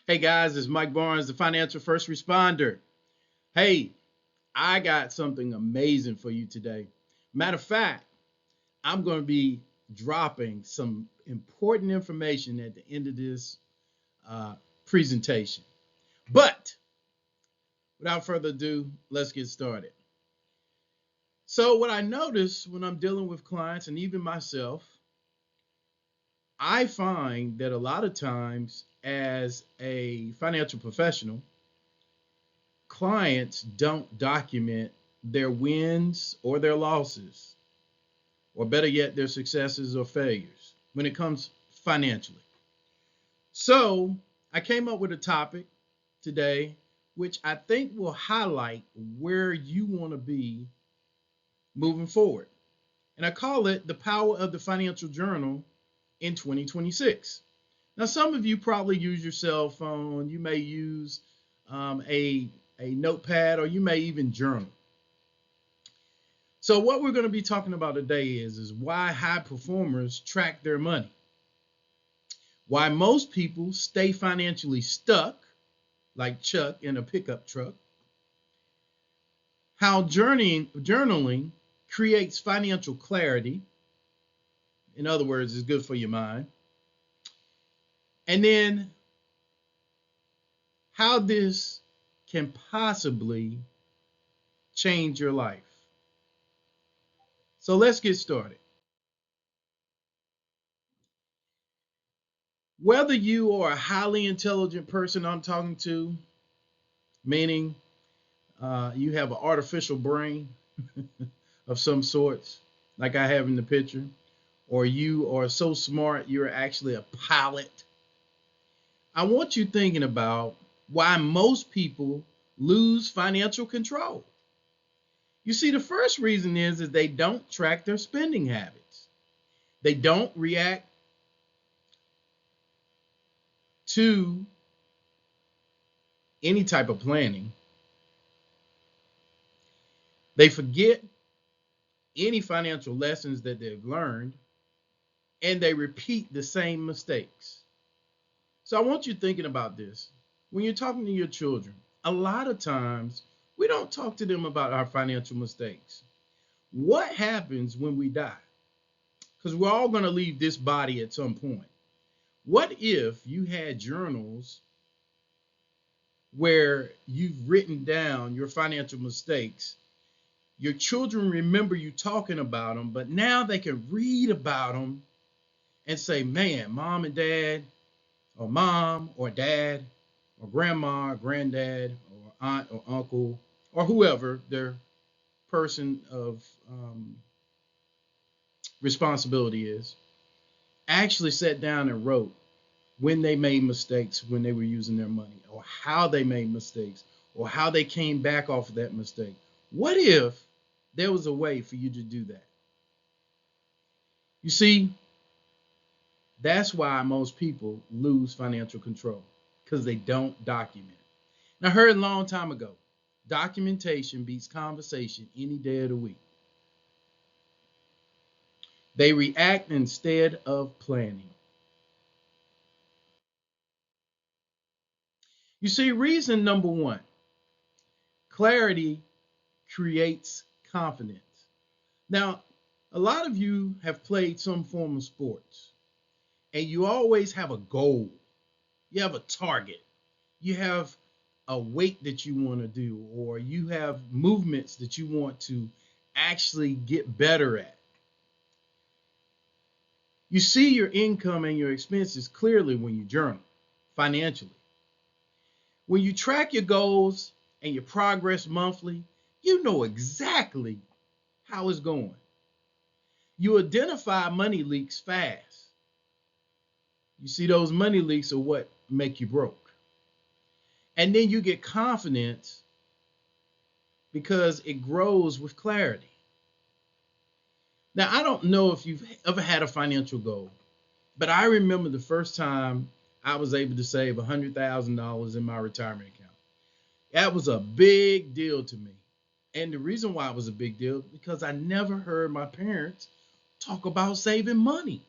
Hey guys, it's Mike Barnes, the financial first responder. Hey, I got something amazing for you today. Matter of fact, I'm going to be dropping some important information at the end of this uh, presentation. But without further ado, let's get started. So, what I notice when I'm dealing with clients and even myself, I find that a lot of times as a financial professional, clients don't document their wins or their losses, or better yet, their successes or failures when it comes financially. So, I came up with a topic today which I think will highlight where you want to be moving forward. And I call it the power of the financial journal in 2026. Now, some of you probably use your cell phone, you may use a notepad, or you may even journal. So what we're going to be talking about today is why high performers track their money, why most people stay financially stuck, like Chuck in a pickup truck, how journaling creates financial clarity, in other words, is good for your mind, and then how this can possibly change your life. So let's get started. Whether you are a highly intelligent person I'm talking to, meaning you have an artificial brain of some sorts, like I have in the picture, or you are so smart you're actually a pilot, I want you thinking about why most people lose financial control. You see, the first reason is they don't track their spending habits. They don't react to any type of planning. They forget any financial lessons that they've learned, and they repeat the same mistakes. So I want you thinking about this. When you're talking to your children, a lot of times we don't talk to them about our financial mistakes. What happens when we die? Because we're all going to leave this body at some point. What if you had journals where you've written down your financial mistakes? Your children remember you talking about them, but now they can read about them and say, man, mom and dad, or mom or dad, or grandma or granddad, or aunt or uncle, or whoever their person of responsibility is, actually sat down and wrote when they made mistakes when they were using their money, or how they made mistakes, or how they came back off of that mistake. What if there was a way for you to do that? You see, that's why most people lose financial control, because they don't document. And I heard a long time ago, documentation beats conversation any day of the week. They react instead of planning. You see, reason number one, clarity creates confidence. Now, a lot of you have played some form of sports, and you always have a goal. You have a target. You have a weight that you want to do, or you have movements that you want to actually get better at. You see your income and your expenses clearly when you journal financially. When you track your goals and your progress monthly, you know exactly how it's going. You identify money leaks fast. You see, those money leaks are what make you broke. And then you get confidence because it grows with clarity. Now, I don't know if you've ever had a financial goal, but I remember the first time I was able to save $100,000 in my retirement account. That was a big deal to me. And the reason why it was a big deal because I never heard my parents talk about saving money.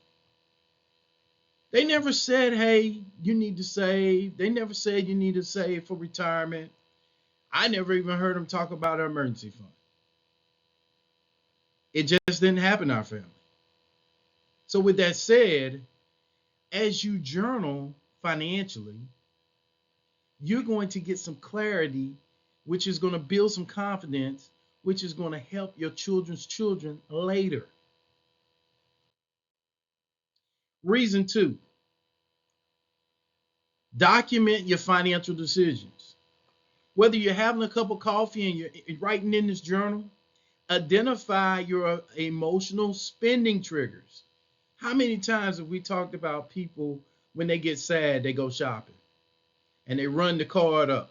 They never said, hey, you need to save. They never said you need to save for retirement. I never even heard them talk about an emergency fund. It just didn't happen in our family. So, with that said, as you journal financially, you're going to get some clarity, which is going to build some confidence, which is going to help your children's children later. Reason two, document your financial decisions. Whether you're having a cup of coffee and you're writing in this journal, identify your emotional spending triggers. How many times have we talked about people when they get sad, they go shopping and they run the card up?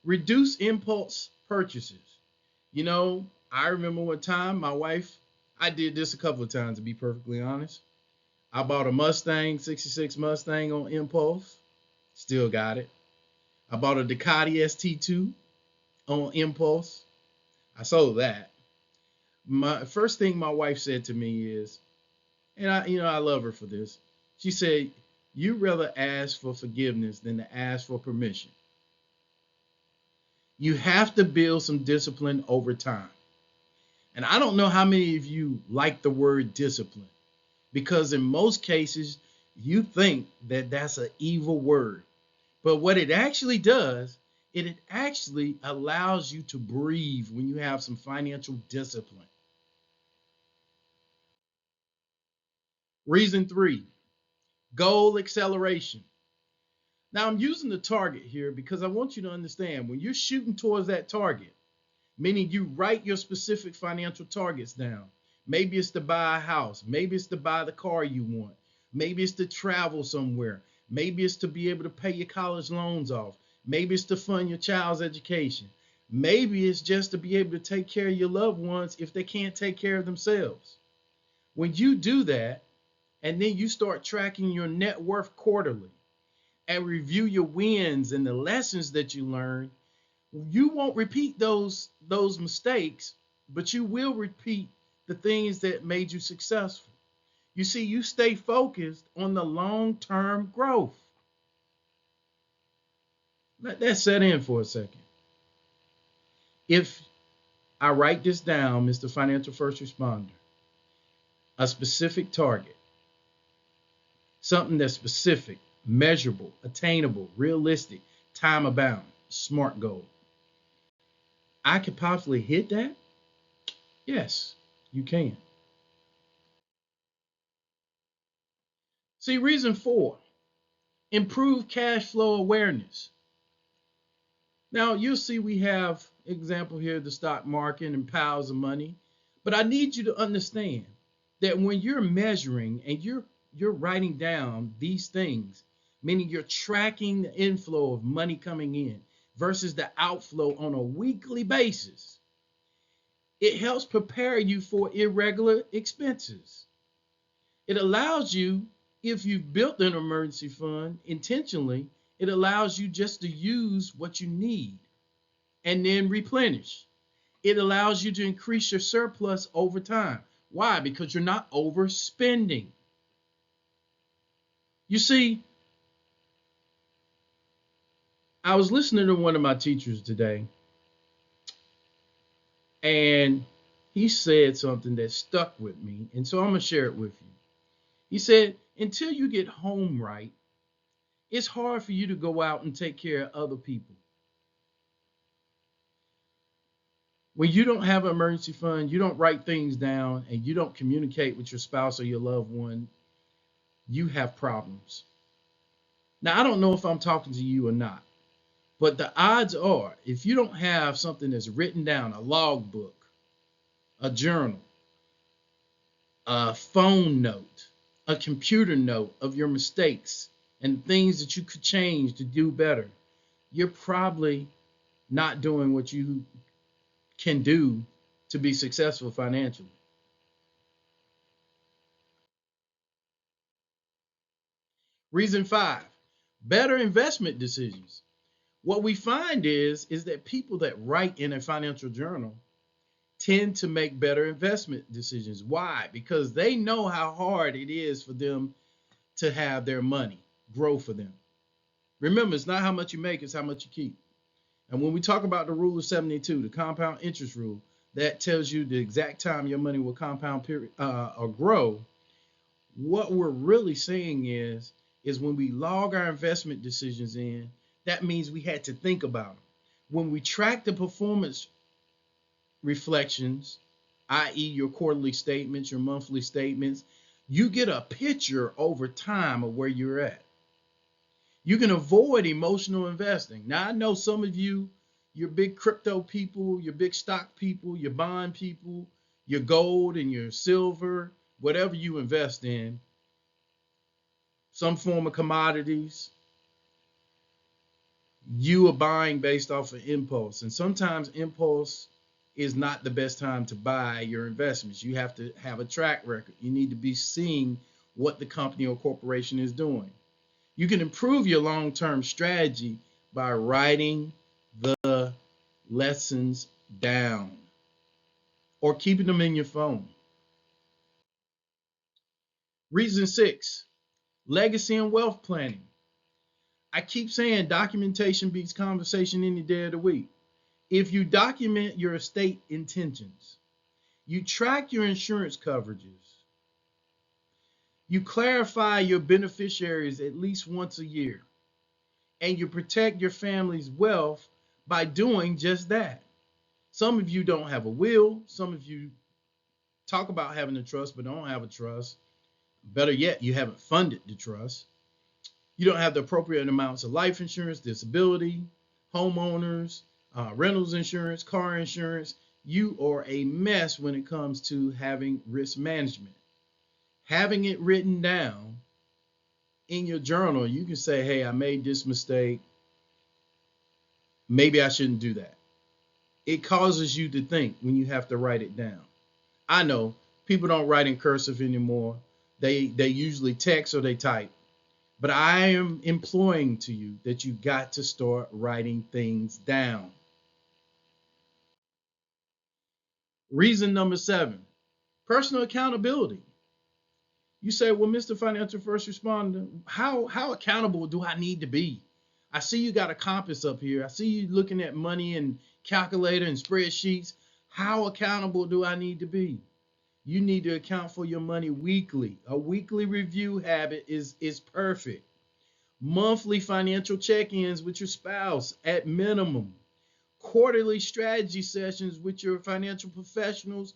Reduce impulse purchases. You know, I remember one time my wife, I did this a couple of times to be perfectly honest. I bought a Mustang, 66 Mustang on impulse. Still got it. I bought a Ducati ST2 on impulse. I sold that. My first thing my wife said to me is, and I love her for this. She said, "You rather ask for forgiveness than to ask for permission." You have to build some discipline over time. And I don't know how many of you like the word discipline, because in most cases you think that that's an evil word. But what it actually does, it actually allows you to breathe when you have some financial discipline. Reason three, goal acceleration. Now I'm using the target here because I want you to understand when you're shooting towards that target, meaning you write your specific financial targets down. Maybe it's to buy a house. Maybe it's to buy the car you want. Maybe it's to travel somewhere. Maybe it's to be able to pay your college loans off. Maybe it's to fund your child's education. Maybe it's just to be able to take care of your loved ones if they can't take care of themselves. When you do that, and then you start tracking your net worth quarterly and review your wins and the lessons that you learned, you won't repeat those mistakes, but you will repeat the things that made you successful. You see, you stay focused on the long-term growth. Let that set in for a second. If I write this down, Mr. Financial First Responder, a specific target, something that's specific, measurable, attainable, realistic, time bound, SMART goal. I could possibly hit that? Yes, you can. See, reason four, improve cash flow awareness. Now, you'll see we have example here, the stock market and piles of money. But I need you to understand that when you're measuring and you're writing down these things, meaning you're tracking the inflow of money coming in versus the outflow on a weekly basis, it helps prepare you for irregular expenses. It allows you, if you've built an emergency fund intentionally, it allows you just to use what you need and then replenish. It allows you to increase your surplus over time. Why? Because you're not overspending. You see, I was listening to one of my teachers today, and he said something that stuck with me, and so I'm going to share it with you. He said, until you get home right, it's hard for you to go out and take care of other people. When you don't have an emergency fund, you don't write things down, and you don't communicate with your spouse or your loved one, you have problems. Now, I don't know if I'm talking to you or not, but the odds are, if you don't have something that's written down, a logbook, a journal, a phone note, a computer note of your mistakes and things that you could change to do better, you're probably not doing what you can do to be successful financially. Reason five, better investment decisions. What we find is that people that write in a financial journal tend to make better investment decisions. Why? Because they know how hard it is for them to have their money grow for them. Remember, it's not how much you make, it's how much you keep. And when we talk about the rule of 72, the compound interest rule, that tells you the exact time your money will compound period or grow. What we're really saying is when we log our investment decisions in, that means we had to think about them. When we track the performance reflections, i.e., your quarterly statements, your monthly statements, you get a picture over time of where you're at. You can avoid emotional investing. Now, I know some of you, you're big crypto people, you're big stock people, you're bond people, your gold and your silver, whatever you invest in, some form of commodities, you are buying based off of impulse. And sometimes impulse is not the best time to buy your investments. You have to have a track record. You need to be seeing what the company or corporation is doing. You can improve your long-term strategy by writing the lessons down or keeping them in your phone. Reason 6, legacy and wealth planning. I keep saying documentation beats conversation any day of the week. If you document your estate intentions, you track your insurance coverages, you clarify your beneficiaries at least once a year, and you protect your family's wealth by doing just that. Some of you don't have a will. Some of you talk about having a trust but don't have a trust. Better yet, you haven't funded the trust. You don't have the appropriate amounts of life insurance, disability, homeowners, rentals insurance, car insurance. You are a mess when it comes to having risk management. Having it written down in your journal, you can say, hey, I made this mistake. Maybe I shouldn't do that. It causes you to think when you have to write it down. I know people don't write in cursive anymore. They usually text or they type. But I am imploring to you that you got to start writing things down. Reason number 7, personal accountability. You say, well, Mr. Financial First Responder, how accountable do I need to be? I see you got a compass up here. I see you looking at money and calculator and spreadsheets. How accountable do I need to be? You need to account for your money weekly. A weekly review habit is perfect. Monthly financial check-ins with your spouse at minimum. Quarterly strategy sessions with your financial professionals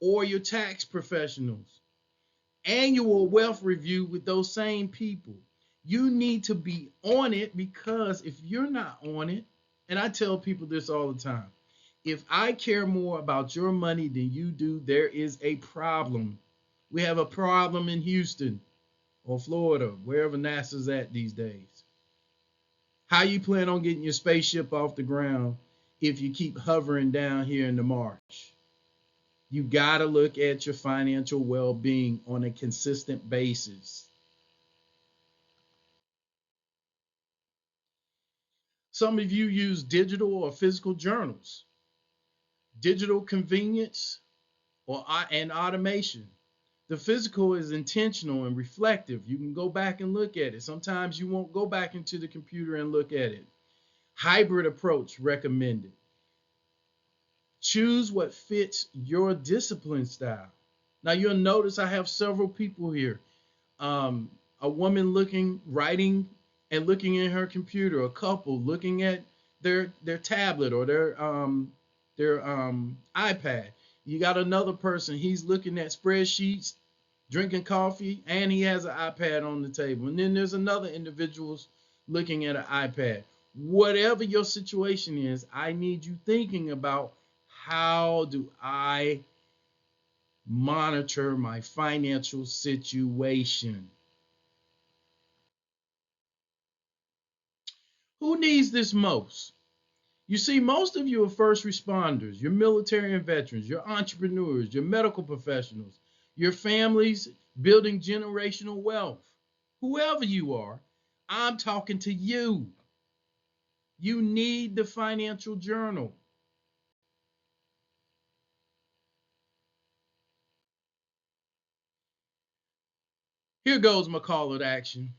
or your tax professionals. Annual wealth review with those same people. You need to be on it, because if you're not on it, and I tell people this all the time, if I care more about your money than you do, there is a problem. We have a problem in Houston or Florida, wherever NASA's at these days. How you plan on getting your spaceship off the ground if you keep hovering down here in the marsh? You got to look at your financial well-being on a consistent basis. Some of you use digital or physical journals. Digital convenience and automation. The physical is intentional and reflective. You can go back and look at it. Sometimes you won't go back into the computer and look at it. Hybrid approach recommended. Choose what fits your discipline style. Now you'll notice I have several people here. A woman writing and looking in her computer. A couple looking at their tablet or their iPad. You got another person. He's looking at spreadsheets, drinking coffee, and he has an iPad on the table. And then there's another individual looking at an iPad. Whatever your situation is, I need you thinking about, how do I monitor my financial situation? Who needs this most? You see, most of you are first responders, your military and veterans, your entrepreneurs, your medical professionals, your families building generational wealth. Whoever you are, I'm talking to you. You need the financial journal. Here goes my call to action.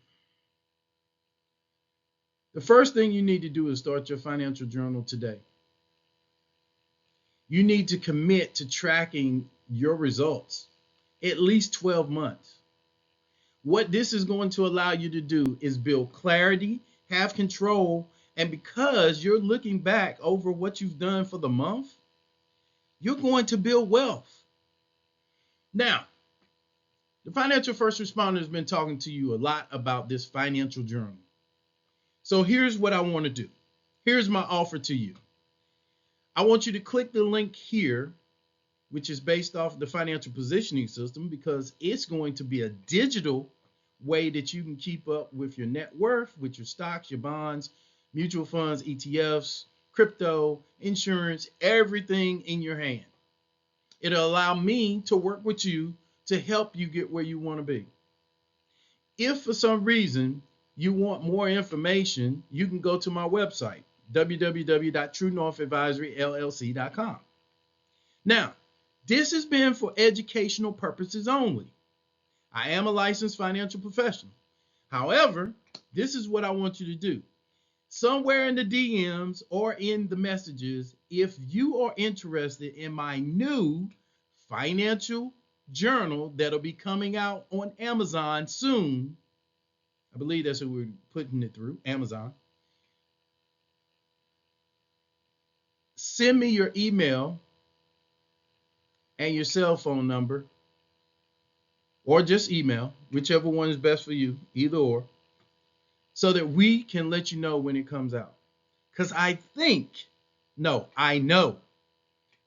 The first thing you need to do is start your financial journal today. You need to commit to tracking your results at least 12 months. What this is going to allow you to do is build clarity, have control, and because you're looking back over what you've done for the month, you're going to build wealth. Now, the financial first responder has been talking to you a lot about this financial journal. So here's what I want to do. Here's my offer to you. I want you to click the link here, which is based off the financial positioning system, because it's going to be a digital way that you can keep up with your net worth, with your stocks, your bonds, mutual funds, ETFs, crypto, insurance, everything in your hand. It'll allow me to work with you to help you get where you want to be. If for some reason you want more information, you can go to my website, www.truenorthadvisoryllc.com. Now, this has been for educational purposes only. I am a licensed financial professional. However, this is what I want you to do. Somewhere in the DMs or in the messages, if you are interested in my new financial journal that'll be coming out on Amazon soon, I believe that's who we're putting it through, Amazon. Send me your email and your cell phone number, or just email, whichever one is best for you, either or, so that we can let you know when it comes out. Because I know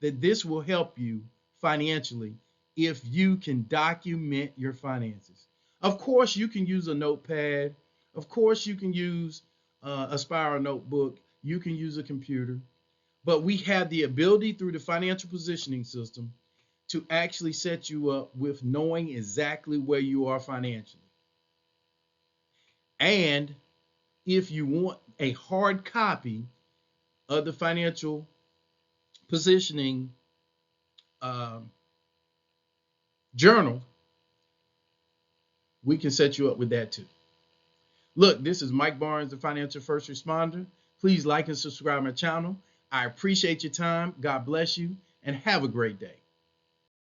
that this will help you financially if you can document your finances. Of course, you can use a notepad. Of course, you can use a spiral notebook. You can use a computer. But we have the ability through the financial positioning system to actually set you up with knowing exactly where you are financially. And if you want a hard copy of the financial positioning journal, we can set you up with that too. Look, this is Mike Barnes, the financial first responder. Please like and subscribe my channel. I appreciate your time. God bless you and have a great day.